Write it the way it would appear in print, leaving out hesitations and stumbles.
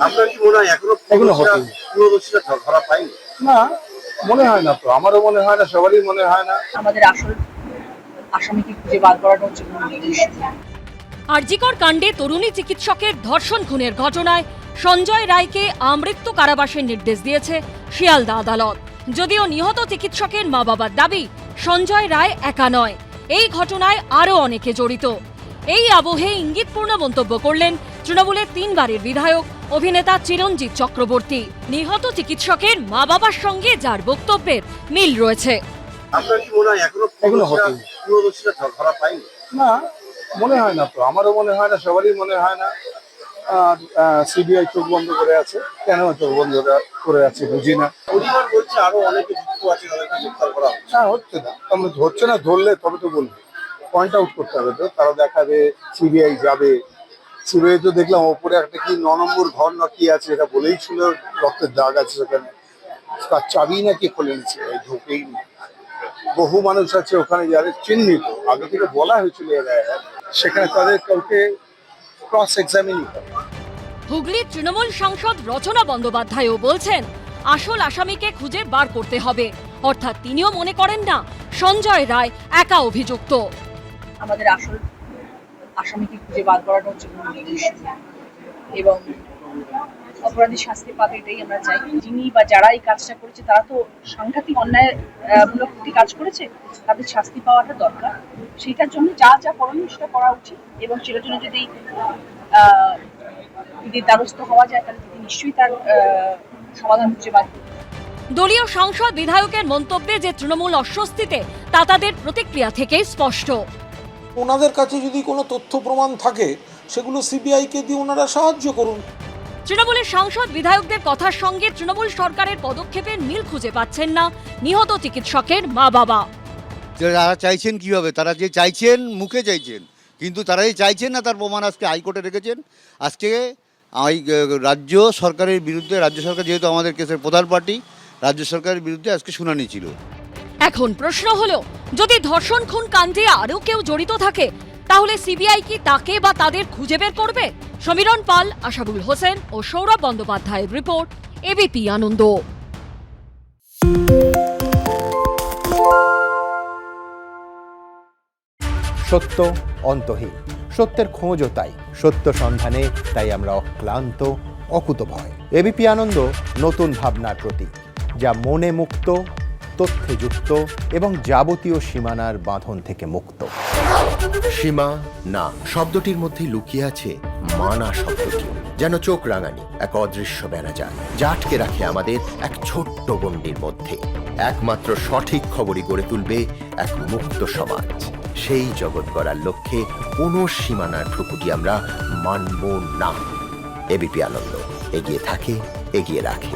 আপনার কি মনে হয় এখনো পুরোদর্শীরা ধরা পায়নি? না, মনে হয় না তো, আমারও মনে হয় না, সবারই মনে হয় না। আমাদের আসল আসামিকে খুঁজে বার করাটা হচ্ছে আরজিকর কাণ্ডে তরুণী চিকিৎসকের ধর্ষণ খুনের ঘটনায় সঞ্জয় রায়কে আমৃত্যু কারাবাসের নির্দেশ দিয়েছে শিয়ালদা আদালত। যদিও নিহত চিকিৎসকের মা বাবার দাবি, সঞ্জয় রায় একা নয়, এই ঘটনায় আরও অনেকে জড়িত। এই আবহে ইঙ্গিতপূর্ণ মন্তব্য করলেন তৃণমূলের 3 বারের বিধায়ক অভিনেতা চিরঞ্জিত চক্রবর্তী। নিহত চিকিৎসকের মা বাবার সঙ্গে যার বক্তব্যের মিল রয়েছে। আপনার কি মনে হয় এখনো পুরোদর্শীরা ধরা পায়নি? না, মনে হয় না তো, আমারও মনে হয় না, সবারই মনে হয় না। আর সিবিআই চোখ বন্ধ করে আছে, কেন চোখ বন্ধ করে আছে বুঝি না। পরিবার বলছে আরো অনেকে যুক্ত আছে, তাদেরকে গ্রেফতার করা হচ্ছে। না, হচ্ছে না, আমরা হচ্ছে না, ধরলে তবে তো বলবো, পয়েন্ট আউট করতে হবে তো। তারা দেখাবে, সিবিআই যাবে। সিবিআই তো দেখলাম ওপরে একটা কি 9 নম্বর ঘর না কি আছে, এটা বলেই ছিল রক্তের দাগ আছে সেখানে, তার চাবি নাকি খুলে নিচ্ছে, ঢোকেই না। বহু মানুষ আছে ওখানে যারা চিহ্নিত, আগে থেকে বলা হয়েছিল এরা, সেখানে তাদের কাউকে ক্রস এক্সামিন করে। হুগলির তৃণমূল সাংসদ রচনা বন্দ্যোপাধ্যায়ও বলছেন, আসল আসামিকে খুঁজে বার করতে হবে। অর্থাৎ তিনিও মনে করেন না সঞ্জয় রায় একা অভিযুক্ত। আমাদের আসল আসামিকে খুঁজে বার করাটা হচ্ছে এবং অপরাধী শাস্তি পাবে, এটাই আমরা চাই। যিনি বা যারা এই কাজটা করেছে তারা তো সাংঘাতিক অন্যায়মূলক একটি কাজ করেছে, তাদের শাস্তি পাওয়াটা দরকার। সেটার জন্য যা যা করণীয় সেটা করা উচিত, এবং সেটার জন্য যদি দ্বারস্থ হওয়া যায় তাহলে তিনি নিশ্চয়ই তার সমাধান খুঁজে বার করবেন। দলীয় সাংসদ বিধায়কের মন্তব্যে যে তৃণমূল অস্বস্তিতে, তা তাদের প্রতিক্রিয়া থেকেই স্পষ্ট। ওনাদের কাছে যদি কোনো তথ্য প্রমাণ থাকে সেগুলো সিবিআইকে দিয়ে ওনারা সাহায্য করুন। তৃণমূলের সাংসদ বিধায়কদের কথার সঙ্গে তৃণমূল সরকারের পদক্ষেপের মিল খুঁজে পাচ্ছেন না নিহত চিকিৎসকের মা বাবা। যারা চাইছেন কিভাবে, তারা যে চাইছেন মুখে চাইছেন, কিন্তু তারাই চাইছেন না, তার প্রমাণ আজকে হাইকোর্টে রেখেছেন। আজকে রাজ্য সরকারের বিরুদ্ধে, রাজ্য সরকার যেহেতু আমাদের কেসের প্রধান পার্টি, রাজ্য সরকারের বিরুদ্ধে আজকে শুনানি ছিল। এখন প্রশ্ন হলো, যদি ধর্ষণ খুন কাণ্ডে আরও কেউ জড়িত থাকে, তাহলে সিবিআই কি তাকে বা তাদের খুঁজে বের করবে? সমীরণ পাল, আশাবুল হোসেন ও সৌরভ বন্দ্যোপাধ্যায়ের রিপোর্ট, এবিপি আনন্দ। সত্য অন্তহীন, সত্যের খোঁজও তাই, সত্য সন্ধানে তাই আমরা অক্লান্ত, অকুতভয়। এবিপি আনন্দ নতুন ভাবনার প্রতীক, যা মনে মুক্ত, তথ্যে যুক্ত এবং যাবতীয় সীমানার বাঁধন থেকে মুক্ত। সীমা না শব্দটির মধ্যে লুকিয়ে আছে মানা শব্দটি, যেন চোখ রাঙানি এক অদৃশ্য বেড়াজাল, যা আটকে রাখে আমাদের এক ছোট্ট গণ্ডির মধ্যে। একমাত্র সঠিক খবরই গড়ে তুলবে এক মুক্ত সমাজ। সেই জগৎ গড়ার লক্ষ্যে কোনো সীমানার ঠুকুটি আমরা মানব না। এবিপি আনন্দ এগিয়ে থাকে, এগিয়ে রাখে।